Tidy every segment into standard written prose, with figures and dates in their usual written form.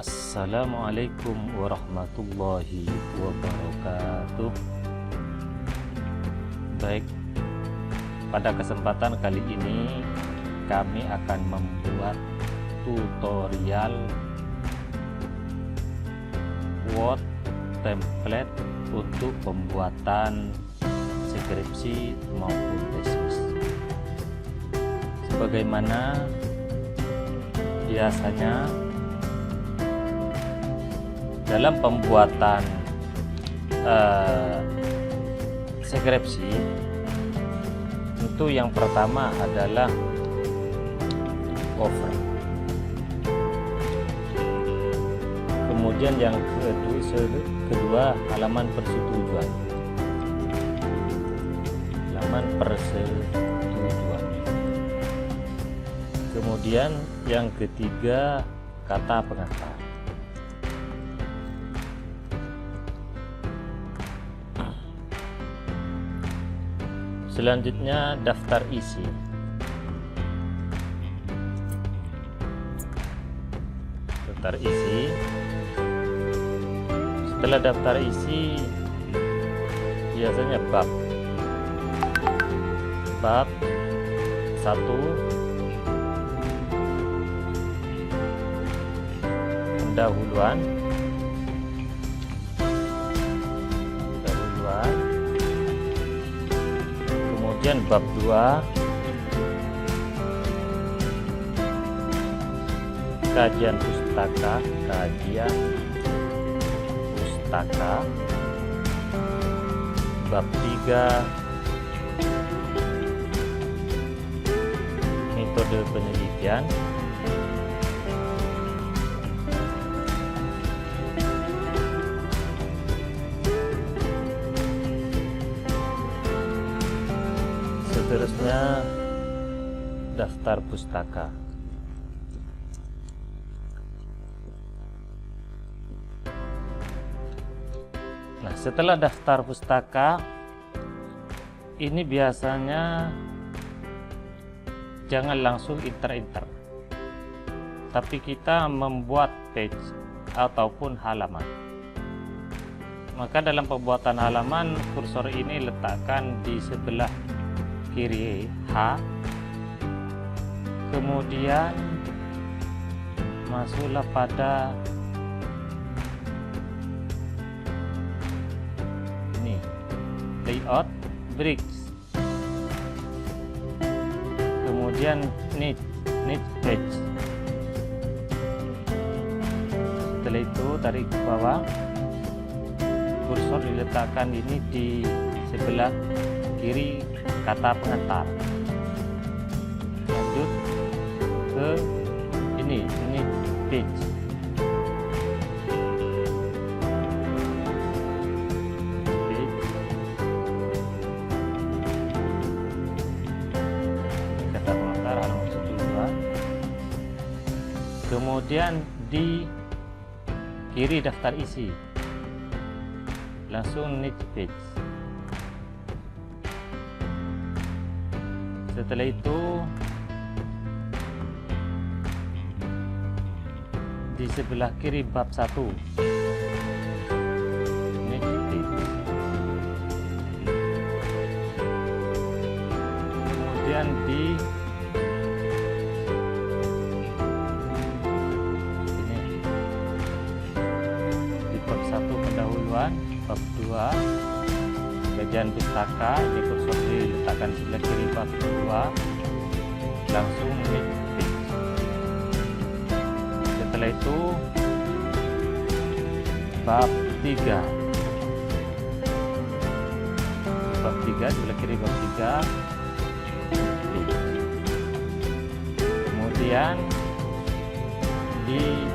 Assalamualaikum warahmatullahi wabarakatuh. Baik, pada kesempatan kali ini kami akan membuat tutorial Word template untuk pembuatan skripsi maupun tesis. Sebagaimana biasanya dalam pembuatan skripsi, tentu yang pertama adalah cover. Kemudian yang kedua halaman persetujuan. Halaman persetujuan. Kemudian yang ketiga kata pengantar. Selanjutnya daftar isi. Daftar isi. Setelah daftar isi, biasanya bab 1, pendahuluan. Kemudian bab 2, kajian pustaka. Bab 3, metode penelitian. Seterusnya daftar pustaka. Nah, setelah daftar pustaka ini biasanya jangan langsung inter-inter, tapi kita membuat page ataupun halaman. Maka dalam pembuatan halaman, kursor ini letakkan di sebelah kiri H, kemudian masuklah pada ini layout bricks, kemudian niche page. Setelah itu tarik ke bawah, kursor diletakkan ini di sebelah kiri kata pengantar. Lanjut ke ini page. Kata pengantar halaman 1, 2. Kemudian di kiri daftar isi, langsung niche page. Setelah itu di sebelah kiri bab 1, niche page. Kemudian di bab 1 pendahuluan, bab 2 kajian pustaka, di kursor diletakkan sebelah kiri bab 2, langsung niche page. Setelah itu bab 3 sebelah kiri bab 3, kemudian di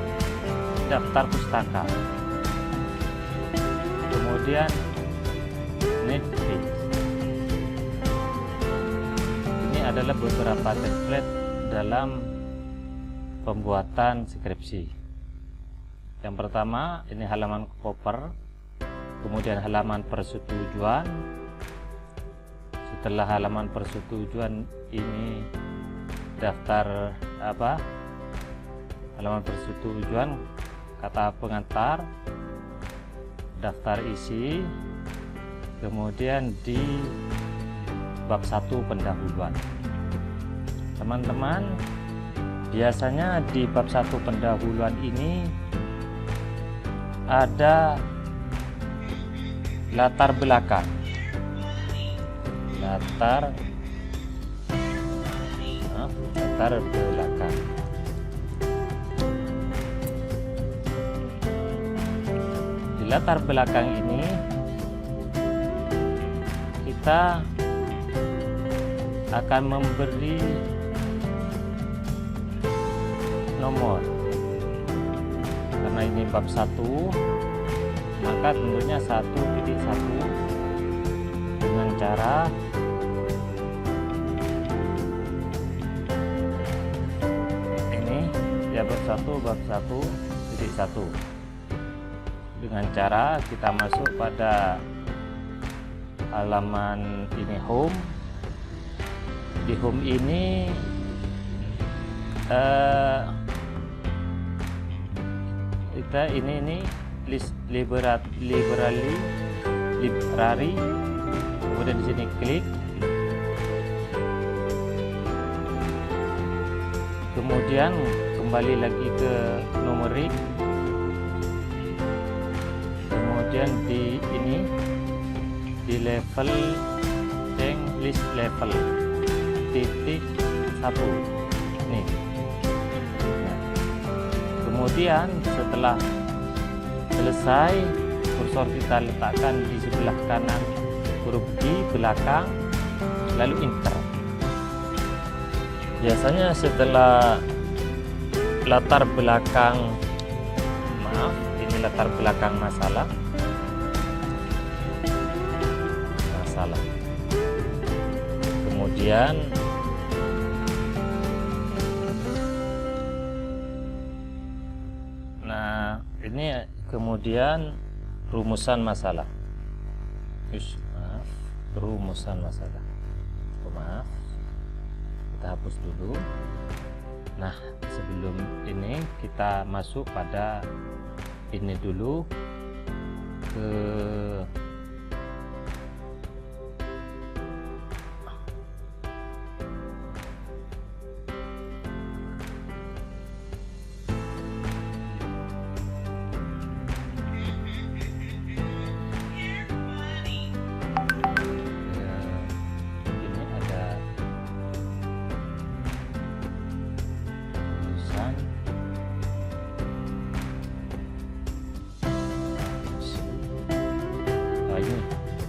daftar pustaka, kemudian niche page. Ini adalah beberapa template dalam pembuatan skripsi. Yang pertama ini halaman cover, kemudian halaman persetujuan. Setelah halaman persetujuan ini daftar halaman persetujuan kata pengantar, daftar isi, kemudian di bab 1 pendahuluan. Teman-teman, biasanya di bab 1 pendahuluan ini ada latar belakang. Latar belakang. Di latar belakang ini kita akan memberi nomor. Karena ini bab 1, maka tentunya 1.1 dengan cara bab 1.1 dengan cara kita masuk pada halaman ini, home. Di home ini kita ini list library, kemudian di sini klik, kemudian kembali lagi ke numerik, kemudian di ini di level list level titik 1 nih. Nah, kemudian setelah selesai, kursor kita letakkan di sebelah kanan huruf di belakang, lalu enter. Biasanya setelah latar belakang, ini latar belakang masalah. Kemudian ini kemudian rumusan masalah. Rumusan masalah. Maaf, kita hapus dulu. Nah, sebelum ini kita masuk pada ini dulu, ke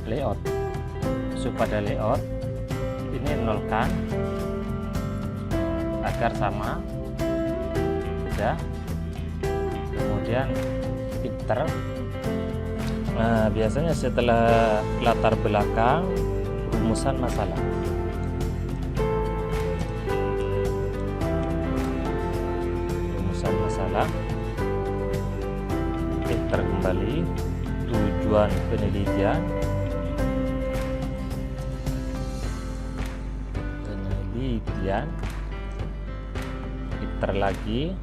layout. Masuk pada layout, ini nolkan agar sama, sudah. Kemudian enter. Nah, biasanya setelah latar belakang, rumusan masalah. Rumusan masalah, enter kembali. Tujuan penelitian, enter lagi.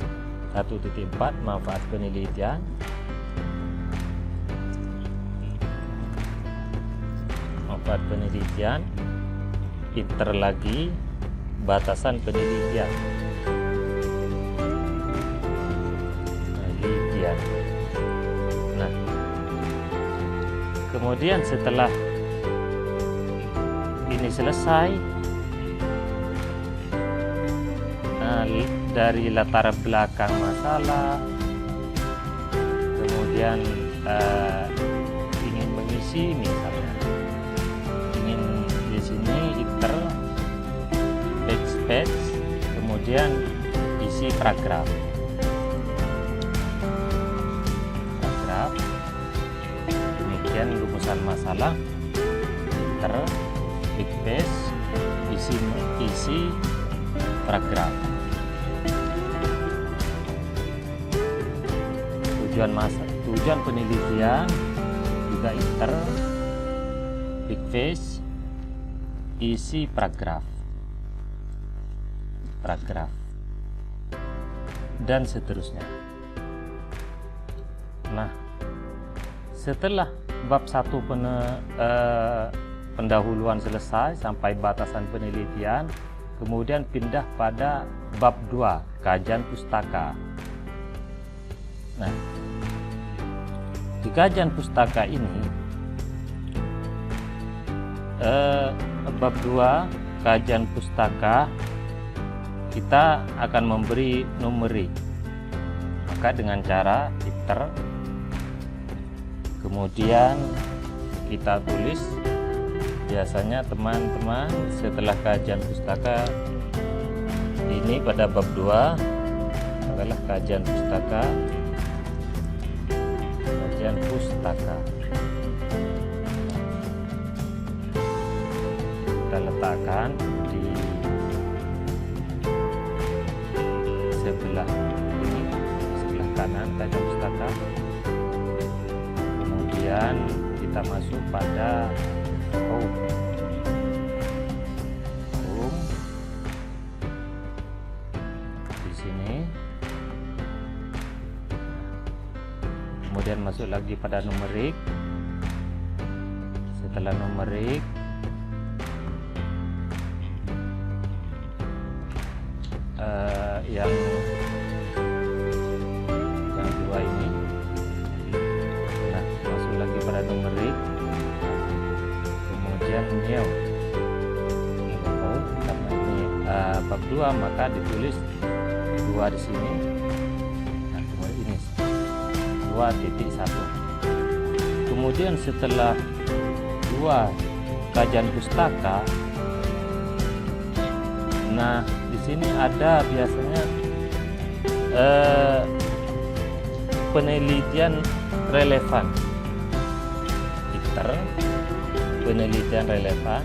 1.4 manfaat penelitian, enter lagi. Batasan penelitian, Nah, kemudian setelah ini selesai, dari latar belakang masalah, kemudian ingin mengisi, misalnya ingin di sini enter backspace, kemudian isi paragraf. Demikian rumusan masalah, enter backspace, isi paragraf. Tujuan penelitian juga enter backspace, isi paragraf, dan seterusnya. Nah, setelah bab 1 pendahuluan selesai sampai batasan penelitian, kemudian pindah pada bab 2, kajian pustaka. Nah, di kajian pustaka ini bab 2 kajian pustaka kita akan memberi numerik, maka dengan cara iter, kemudian kita tulis. Biasanya teman-teman setelah kajian pustaka ini pada bab 2 adalah kajian pustaka. Kita letakkan di sebelah ini, sebelah kanan kajian pustaka. Kemudian kita masuk pada home. Di sini. Kemudian masuk lagi pada numerik. Setelah numerik, yang dua ini. Nah, masuk lagi pada numerik. Kemudian new. Karena ini bab 2, maka ditulis 2 di sini. Nah, kemudian ini 2.1. Kemudian setelah 2 kajian pustaka, nah di sini ada biasanya penelitian relevan. Iter, penelitian relevan,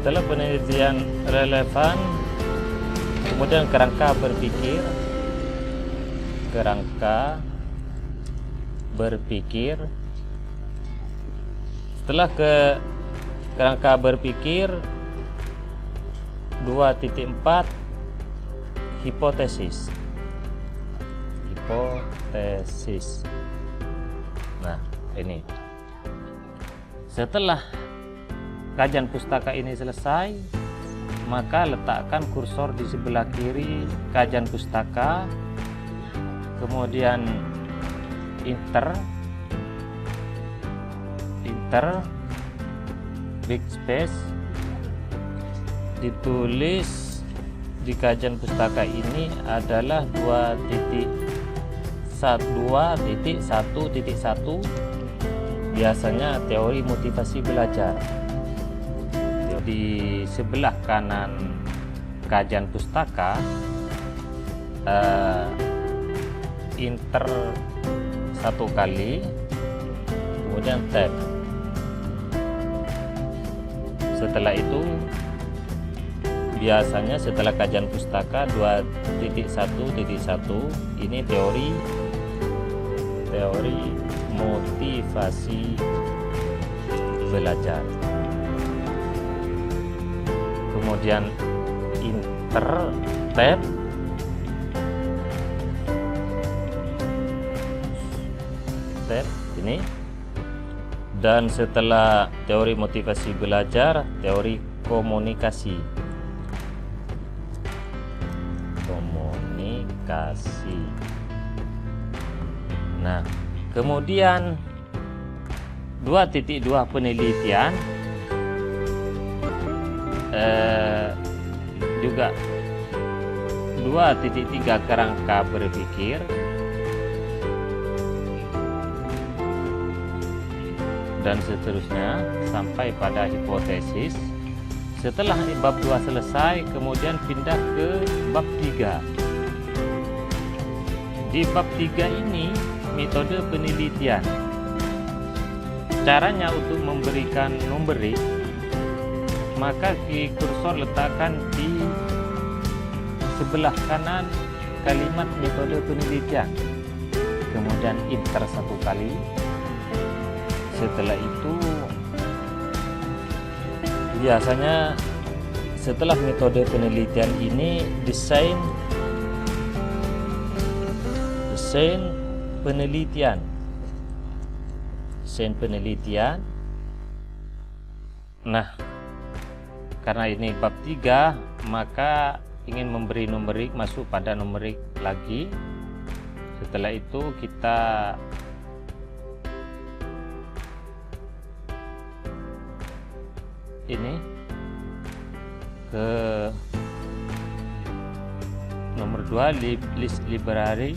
Setelah penelitian relevan, kemudian kerangka berpikir. Setelah kerangka berpikir, 2.4 hipotesis. Nah, ini setelah kajian pustaka ini selesai, maka letakkan kursor di sebelah kiri kajian pustaka, kemudian enter big space, ditulis di kajian pustaka ini adalah 2.1.1, biasanya teori motivasi belajar. Di sebelah kanan kajian pustaka, enter 1 kali, kemudian tab. Setelah itu biasanya setelah kajian pustaka 2.1.1 ini teori motivasi belajar. Kemudian enter tab, ini. Dan setelah teori motivasi belajar, teori komunikasi. Nah, kemudian 2.2 penelitian, juga 2.3 kerangka berpikir, dan seterusnya sampai pada hipotesis. Setelah bab 2 selesai, kemudian pindah ke bab 3. Di bab 3 ini metode penelitian. Caranya untuk memberikan numerik, maka kursor letakkan di sebelah kanan kalimat metode penelitian, kemudian enter 1 kali. Setelah itu biasanya setelah metode penelitian ini desain penelitian. Nah, karena ini bab 3, maka ingin memberi numerik, masuk pada numerik lagi. Setelah itu kita ini ke nomor 2, list library,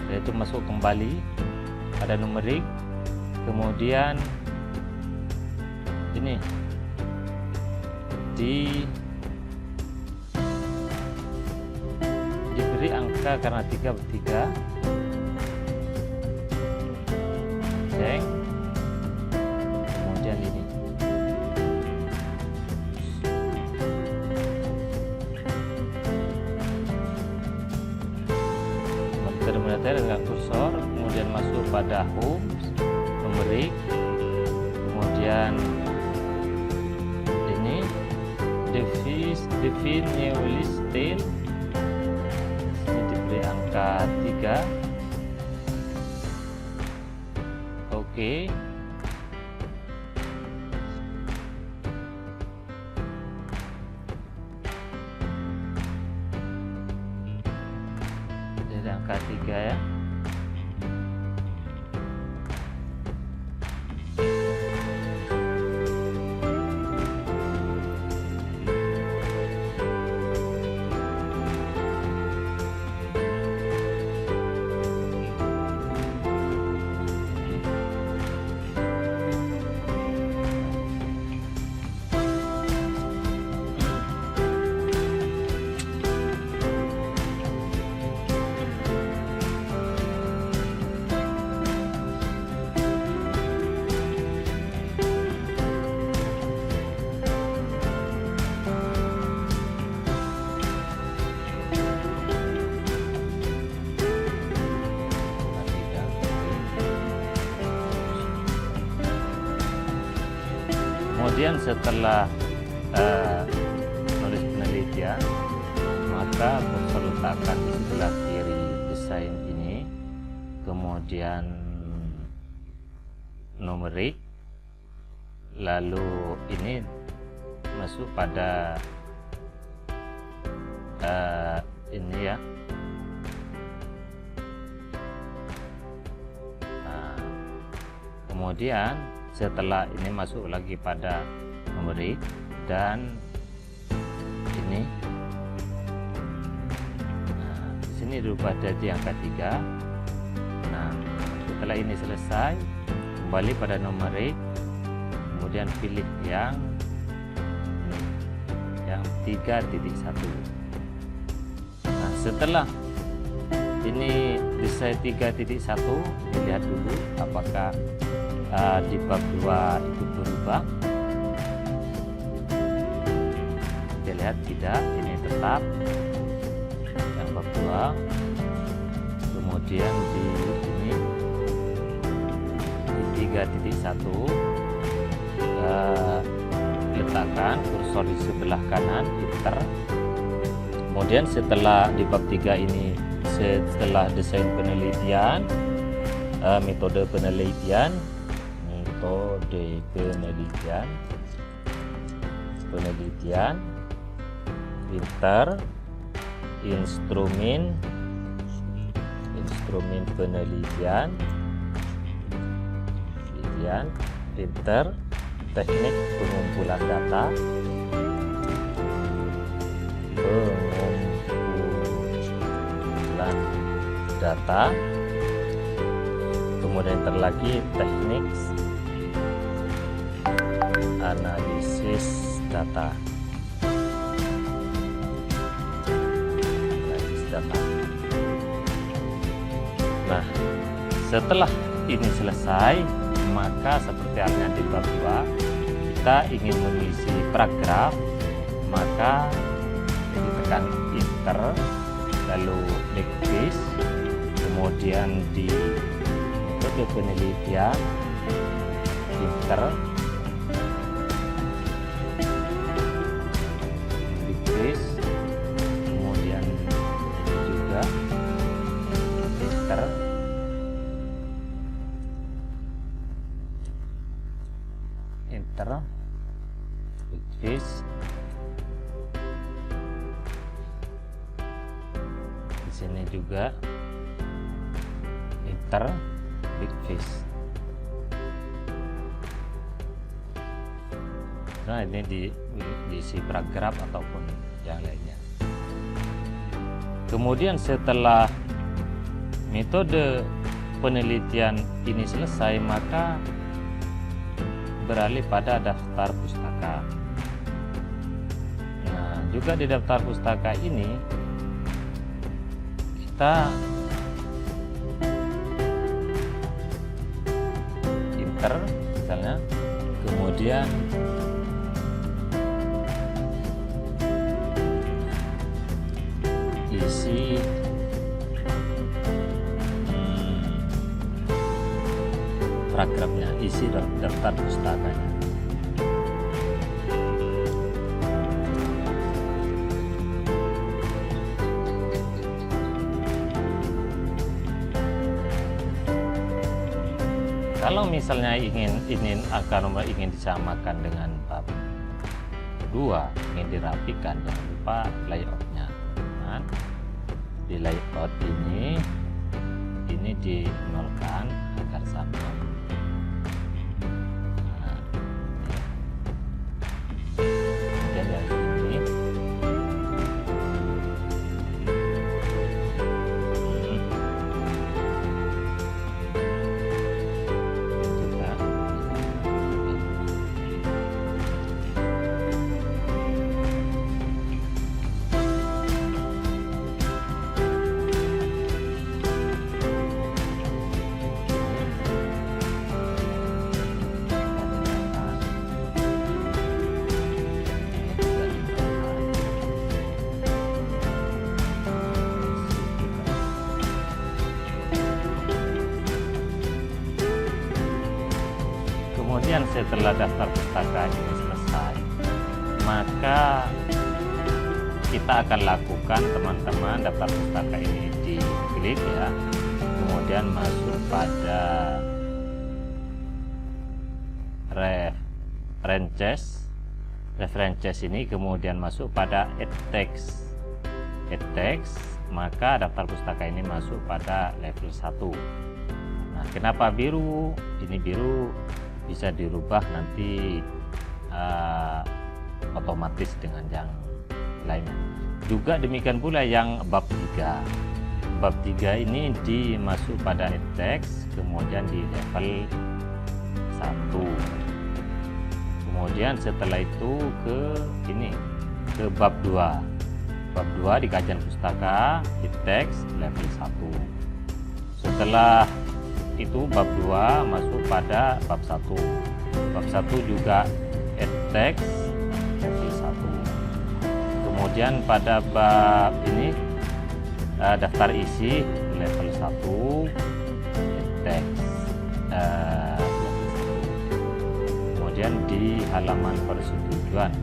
yaitu masuk kembali pada numerik. Kemudian ini diberi angka karena 3 per 3, cek. Kemudian ini terminal dengan kursor, kemudian masuk pada home, numerik, kemudian ini define new list style, ini diberi angka 3. Oke. Jadi angka 3 ya. Kemudian setelah nulis penelitian, maka kursor letakkan di sebelah kiri desain ini, kemudian numerik, lalu ini masuk pada ini ya. Kemudian setelah ini masuk lagi pada numerik dan ini, di sini dirubah jadi angka 3. Nah, setelah ini selesai, kembali pada numerik, kemudian pilih yang 3.1. Nah, setelah ini desain 3.1, dilihat dulu apakah di bab 2 itu berubah. Kita lihat tidak, ini tetap yang bab 2. Kemudian di ini di 3.1 letakkan kursor di sebelah kanan, enter. Kemudian setelah di bab 3 ini, setelah desain penelitian, metode penelitian, pinter, instrumen penelitian, pinter, teknik pengumpulan data, kemudian lagi teknik analisis data. Nah, setelah ini selesai, maka seperti halnya di bab 2, kita ingin mengisi paragraf, maka ditekan enter, lalu backspace, kemudian di metode penelitian, pinter, big fish, kemudian ini juga pinter, pinter, big fish. Di sini juga pinter, big fish. Nah, ini diisi paragraf ataupun yang lainnya. Kemudian setelah metode penelitian ini selesai, maka beralih pada daftar pustaka. Nah, juga di daftar pustaka ini kita pinter misalnya, kemudian isi paragrafnya, isi daftar pustakanya. Kalau misalnya ingin angka nomor ingin disamakan dengan bab 2, ingin dirapikan, jangan lupa layoutnya. Nah, di layout ini dinolkan agar sama. Nah, kemudian yang ini juga. Kemudian setelah daftar pustaka ini selesai, maka kita akan lakukan, teman-teman, daftar pustaka ini diklik ya, kemudian masuk pada references ini, kemudian masuk pada add text, maka daftar pustaka ini masuk pada level 1. Nah, kenapa biru? Ini biru bisa dirubah nanti otomatis dengan yang lainnya. Juga demikian pula yang bab 3. Bab 3 ini dimasuk pada text, kemudian di level 1. Kemudian setelah itu ke bab 2. Bab 2 di kajian pustaka, di text level 1. Setelah itu bab 2 masuk pada bab 1. Bab 1 juga text level 1. Kemudian pada bab ini daftar isi level 1, text kemudian di halaman persetujuan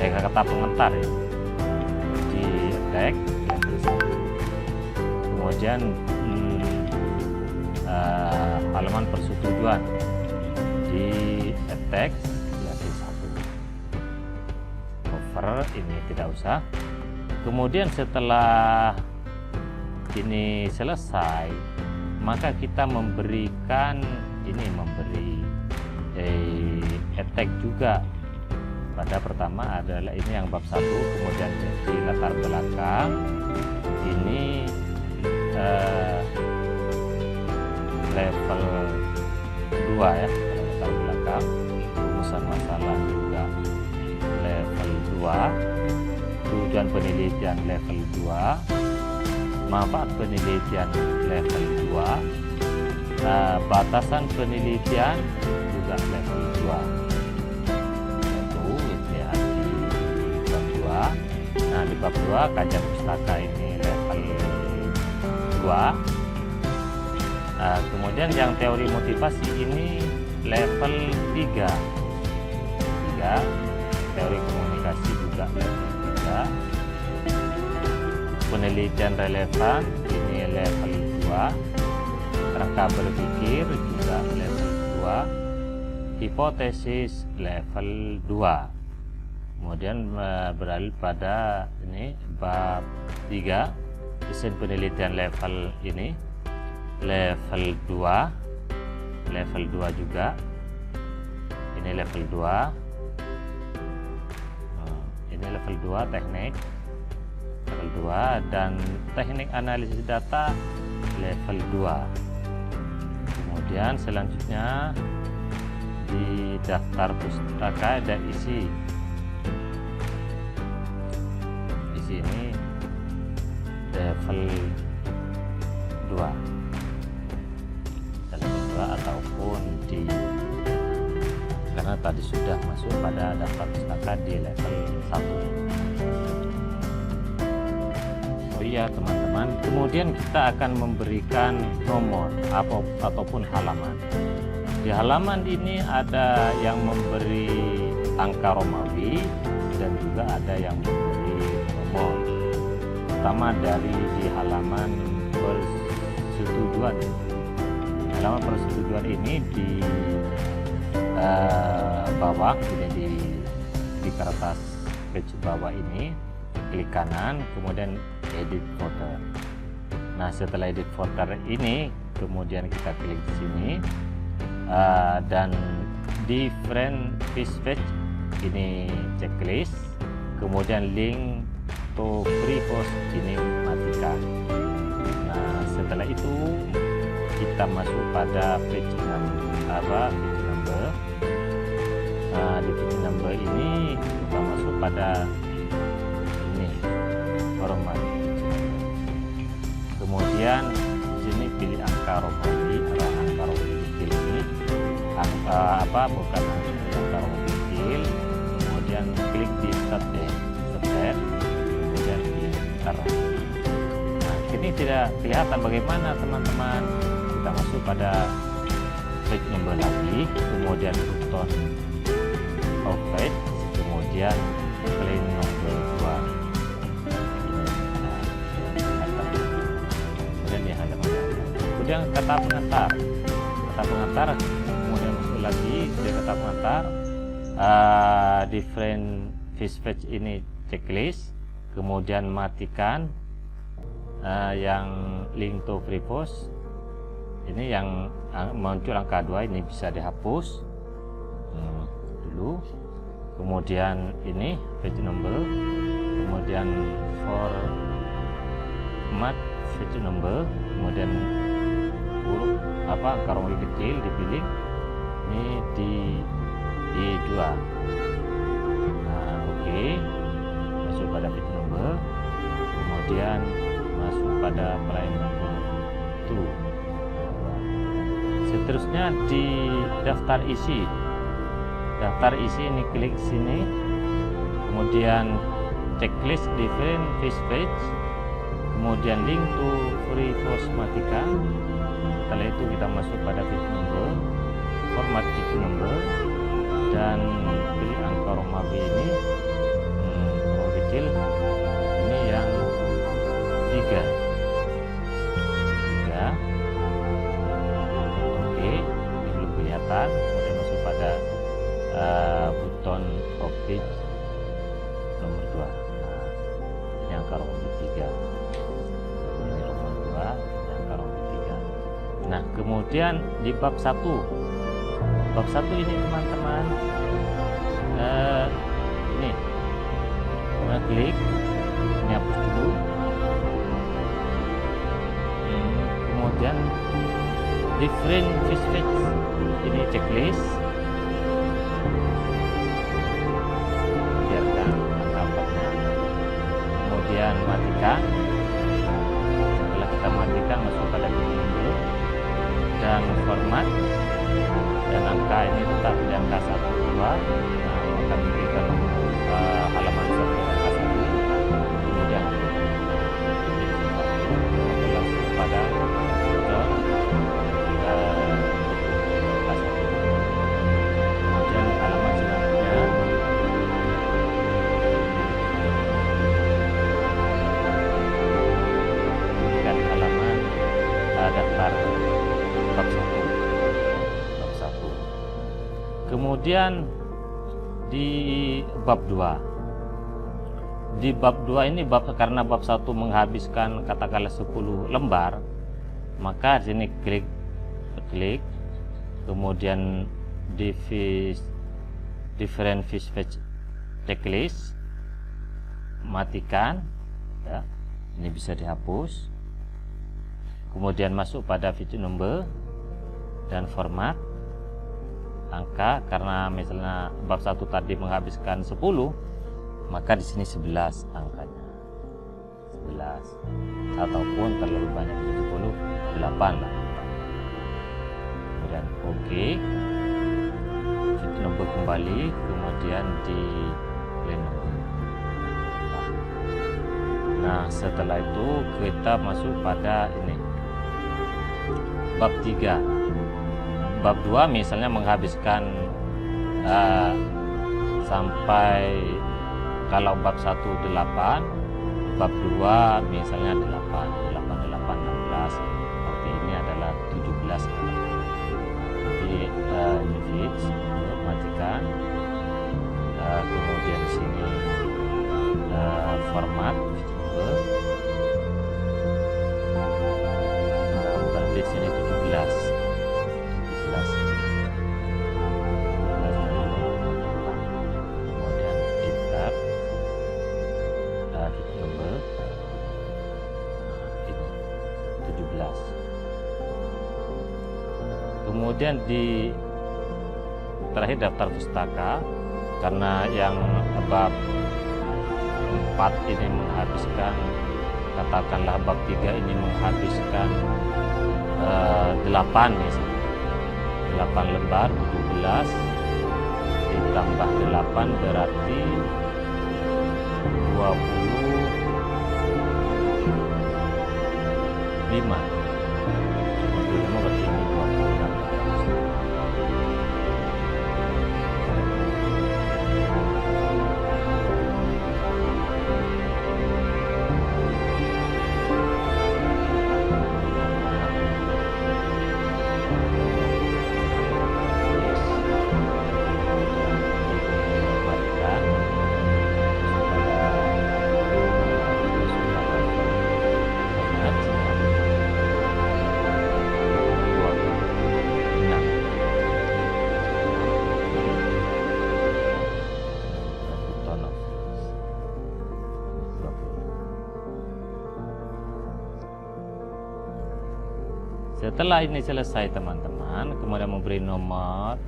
kata pengantar ya, di text level 1. Kemudian halaman persetujuan di text level 1. Cover ini tidak usah. Kemudian setelah ini selesai, maka kita memberi tag juga. Pada pertama adalah ini yang bab 1, kemudian di latar belakang ini level 2 ya, latar belakang, rumusan masalah juga level 2, tujuan penelitian level 2, manfaat penelitian level 2, batasan penelitian juga level 2. Itu ya di bab 2. Nah, di bab 2 kajian pustaka ini level 2. Kemudian yang teori motivasi ini level 3. Teori komunikasi juga level 3. Penelitian relevan ini level 2. Kerangka berpikir juga level 2. Hipotesis level 2. Kemudian beralih pada ini bab 3, desain penelitian level ini level 2 juga, ini level 2, ini level 2 teknik level 2, dan teknik analisis data level 2. Kemudian selanjutnya di daftar pustaka ada isi ini level 2 ataupun di, karena tadi sudah masuk pada daftar pustaka di level 1. Oh iya teman-teman, kemudian kita akan memberikan nomor ataupun halaman. Di halaman ini ada yang memberi angka Romawi dan juga ada yang memberi nomor. Pertama dari di halaman persetujuan. Halaman persetujuan ini di bawah, ini di kertas page bawah ini, klik kanan, kemudian edit folder. Nah setelah edit folder ini, kemudian kita klik di sini, dan di friend page ini checklist, kemudian link to free post ini matikan. Nah setelah itu kita masuk pada page number. Nah di page number ini kita masuk pada ini format. Kemudian di sini pilih angka Romawi, angka Romawi kecil ini, bukan angka Romawi kecil. Kemudian klik di start, kemudian di enter. Nah ini tidak kelihatan bagaimana teman-teman. Kita masuk pada page number lagi, kemudian button of page, kemudian clean number 2. Kemudian di halaman, kemudian kata pengantar, kemudian masuk lagi di kata pengantar. Different fish page ini checklist, kemudian matikan yang link to free post ini, yang muncul angka 2 ini bisa dihapus dulu. Kemudian ini page number, kemudian format page number, kemudian huruf angka Romawi kecil dipilih, ini di 2. Nah oke, masuk pada page number, kemudian masuk pada line number 2. Seterusnya di daftar isi ini klik sini, kemudian checklist different fish page, kemudian link to free post matikan. Setelah itu kita masuk pada page number, format page number, dan pilih angka Romawi ini, Romawi kecil ini yang 3. Oke, ini belum kelihatan. Kemudian masuk pada button of page nomor 2. Nah, ini angka Romawi 3. Ini Romawi 2, ini angka Romawi 3. Nah, kemudian di bab 1 ini teman-teman, ini klik, ini hapus dulu. Kemudian different fish page ini checklist, biarkan angka-angkanya, kemudian matikan. Setelah kita matikan, masuk pada menu dan format, dan angka ini tetap di angka 1, 2. Nah, akan diberikan halaman 1 angka 1, kemudian langsung pada Kemudian di bab 2. Di bab 2 ini karena bab 1 menghabiskan katakanlah 10 lembar, maka di sini klik, kemudian different fish fetch checklist, matikan ya. Ini bisa dihapus. Kemudian masuk pada feature number dan format angka, karena misalnya bab 1 tadi menghabiskan 10, maka di sini 11 angkanya. 11 ataupun terlalu banyak 10, 8 lah. Kemudian oke. Feature number kembali, kemudian di clean number. Nah, setelah itu kita masuk pada ini. Bab 3. Bab 2 misalnya menghabiskan sampai, kalau bab 1 8, bab 2 misalnya 8, 16, seperti ini adalah 17. Jadi unit matikan, kemudian di sini format berarti di sini 17. Kemudian di terakhir daftar pustaka, karena yang bab 4 ini menghabiskan, katakanlah bab 3 ini menghabiskan 8 misalnya, 8 lembar, 17 ditambah 8 berarti 25. Berarti ini 26. Setelah ini selesai teman-teman, kemudian memberi nomor,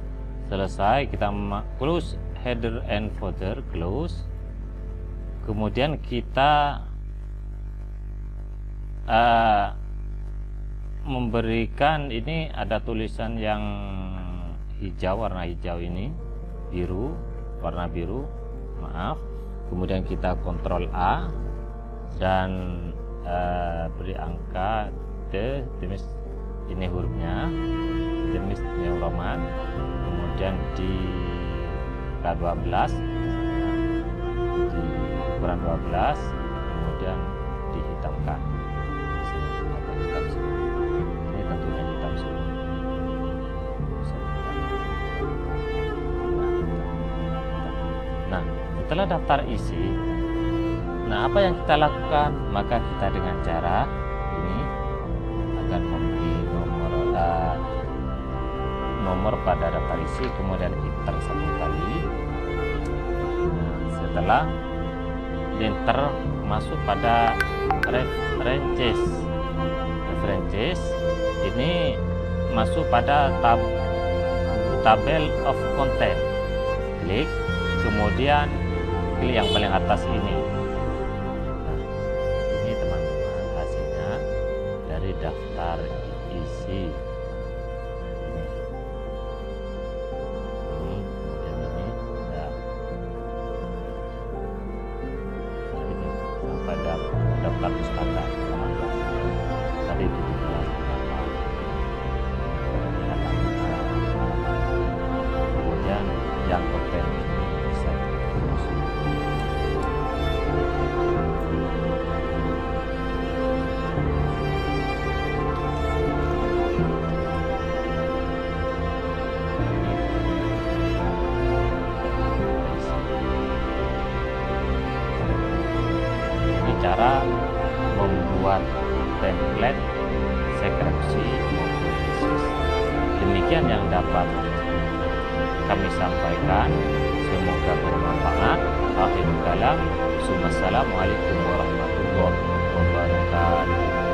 selesai, kita close header and footer, close. Kemudian kita memberikan, ini ada tulisan yang hijau, warna hijau ini, biru, warna biru, maaf. Kemudian kita kontrol A dan beri angka Demis, ini hurufnya Demis Neuroman, kemudian di K12 di ukuran 12, kemudian dihitamkan. Hitam semua. Ini tentunya hitam semua. Nah, setelah daftar isi, nah apa yang kita lakukan? Maka kita dengan cara ini akan memberi nomor pada daftar isi, kemudian enter 1 kali. Nah, setelah enter, masuk pada references. Ini masuk pada tabel of content. Klik, kemudian klik yang paling atas ini. Nah, ini teman-teman hasilnya dari daftar isi. Daftar pustaka teman-teman tadi itu kemudian yang konten bisa terus. cara membuat template skripsi maupun tesis. Demikian yang dapat kami sampaikan, semoga bermanfaat. Akhirul kalam, Assalamualaikum warahmatullahi wabarakatuh.